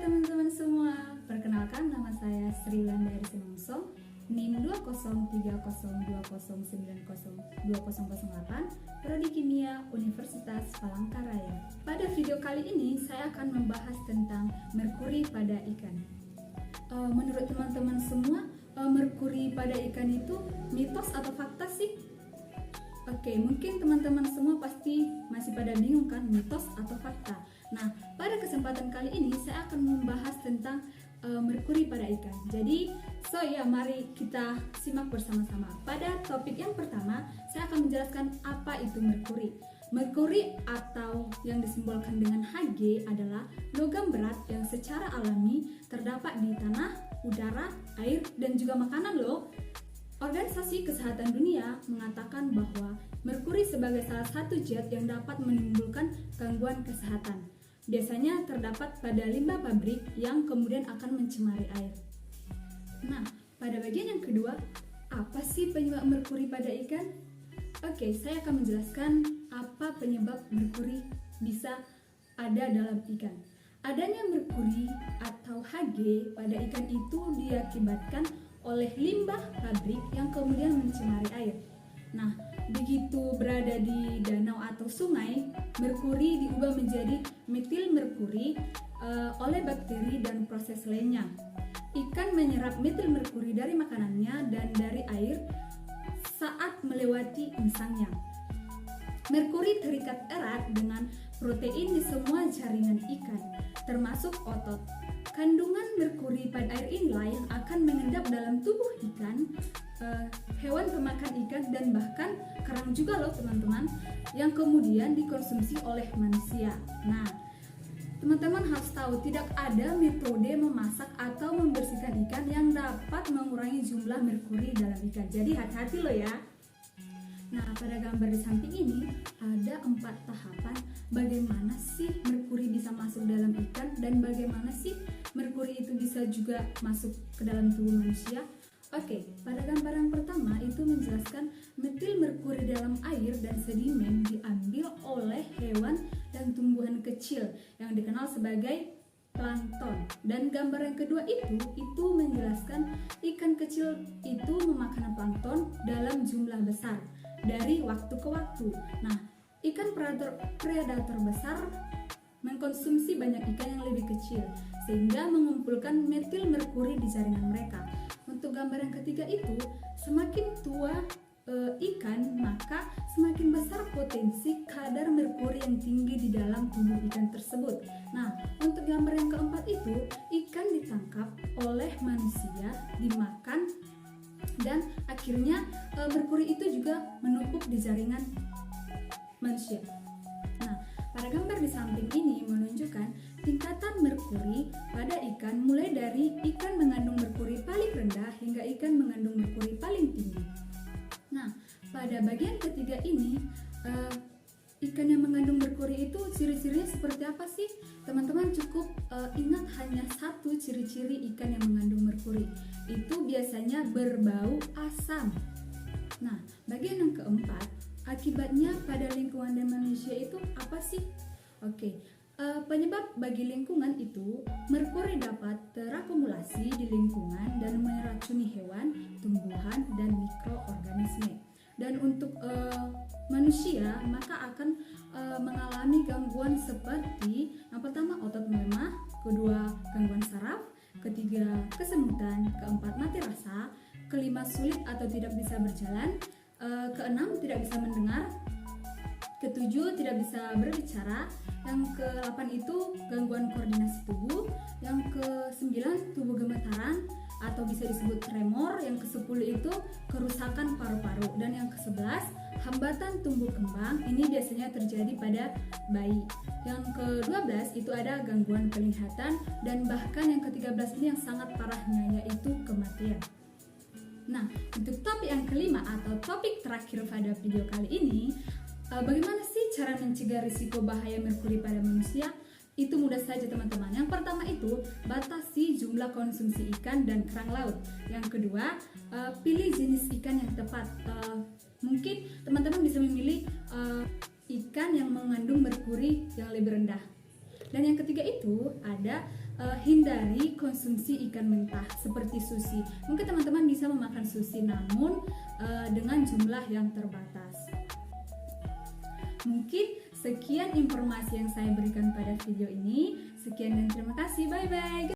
teman-teman semua, perkenalkan nama saya Sri Wulandari Sinomso, NIM 20302090208, Prodi Kimia Universitas Palangkaraya. Pada video kali ini saya akan membahas tentang merkuri pada ikan. Menurut teman-teman semua, merkuri pada ikan itu mitos atau fakta sih? Oke, mungkin teman-teman semua pasti masih pada bingung kan, mitos atau fakta. Nah, pada kesempatan kali ini saya akan membahas tentang merkuri pada ikan. Jadi, mari kita simak bersama-sama. Pada topik yang pertama, saya akan menjelaskan apa itu merkuri. Merkuri atau yang disimbolkan dengan Hg adalah logam berat yang secara alami terdapat di tanah, udara, air, dan juga makanan loh. Organisasi Kesehatan Dunia mengatakan bahwa merkuri sebagai salah satu zat yang dapat menimbulkan gangguan kesehatan. Biasanya terdapat pada limbah pabrik yang kemudian akan mencemari air. Nah, pada bagian yang kedua, apa sih penyebab merkuri pada ikan? Oke, saya akan menjelaskan apa penyebab merkuri bisa ada dalam ikan. Adanya merkuri atau Hg pada ikan itu diakibatkan oleh limbah pabrik yang kemudian mencemari air. Nah, begitu berada di danau atau sungai, merkuri diubah menjadi metil merkuri oleh bakteri dan proses lainnya. Ikan menyerap metil merkuri dari makanannya dan dari air saat melewati insangnya. Merkuri terikat erat dengan protein di semua jaringan ikan, termasuk otot. Kandungan merkuri pada air inilah yang akan mengendap dalam tubuh ikan, hewan pemakan ikan, dan bahkan kerang juga loh teman-teman, yang kemudian dikonsumsi oleh manusia. Nah, teman-teman harus tahu tidak ada metode memasak atau membersihkan ikan yang dapat mengurangi jumlah merkuri dalam ikan. Jadi hati-hati loh ya. Nah, pada gambar di samping ini ada 4 tahapan bagaimana sih merkuri bisa masuk dalam ikan dan bagaimana sih merkuri itu bisa juga masuk ke dalam tubuh manusia. Oke, pada gambar yang pertama itu menjelaskan metil merkuri dalam air dan sedimen diambil oleh hewan dan tumbuhan kecil yang dikenal sebagai plankton. Dan gambar yang kedua itu menjelaskan ikan kecil itu memakan plankton dalam jumlah besar dari waktu ke waktu. Nah, ikan predator besar mengkonsumsi banyak ikan yang lebih kecil sehingga mengumpulkan metil merkuri di jaringan mereka. Untuk gambar yang ketiga itu, semakin tua ikan, maka semakin besar potensi kadar merkuri yang tinggi di dalam tubuh ikan tersebut. Nah, untuk gambar yang keempat itu, ikan ditangkap oleh manusia, dimakan, dan akhirnya merkuri itu juga menumpuk di jaringan manusia. Nah, pada gambar di samping ini menunjukkan tingkatan merkuri pada ikan mulai dari ikan mengandung merkuri paling rendah hingga ikan mengandung merkuri paling tinggi. Nah, pada bagian ketiga ini, ikan yang mengandung merkuri itu ciri-cirinya seperti apa sih? Teman-teman cukup ingat hanya satu ciri-ciri ikan yang mengandung merkuri. Itu biasanya berbau asam. Nah, bagian yang keempat, akibatnya pada lingkungan dan manusia itu apa sih? Oke, penyebab bagi lingkungan itu, merkuri dapat terakumulasi di lingkungan dan meracuni hewan, tumbuhan, dan mikroorganisme. Dan untuk manusia maka akan mengalami gangguan seperti yang pertama otot melemah, kedua gangguan saraf, ketiga kesemutan, keempat mati rasa, kelima sulit atau tidak bisa berjalan, keenam tidak bisa mendengar, ketujuh tidak bisa berbicara, yang ke-8 itu gangguan koordinasi tubuh, yang ke-9 tubuh gemetaran atau bisa disebut tremor, yang ke-10 itu kerusakan paru-paru, dan yang ke-11 hambatan tumbuh kembang. Ini biasanya terjadi pada bayi. Yang ke-12 itu ada gangguan penglihatan, dan bahkan yang ke-13 ini yang sangat parahnya yaitu kematian. Nah, untuk topik yang kelima atau topik terakhir pada video kali ini, bagaimana sih cara mencegah risiko bahaya merkuri pada manusia? Itu mudah saja teman-teman. Yang pertama itu, batasi jumlah konsumsi ikan dan kerang laut. Yang kedua, pilih jenis ikan yang tepat. Mungkin teman-teman bisa memilih ikan yang mengandung merkuri yang lebih rendah. Dan yang ketiga itu ada hindari konsumsi ikan mentah seperti sushi. Mungkin teman-teman bisa memakan sushi namun dengan jumlah yang terbatas. Mungkin sekian informasi yang saya berikan pada video ini. Sekian dan terima kasih. Bye bye.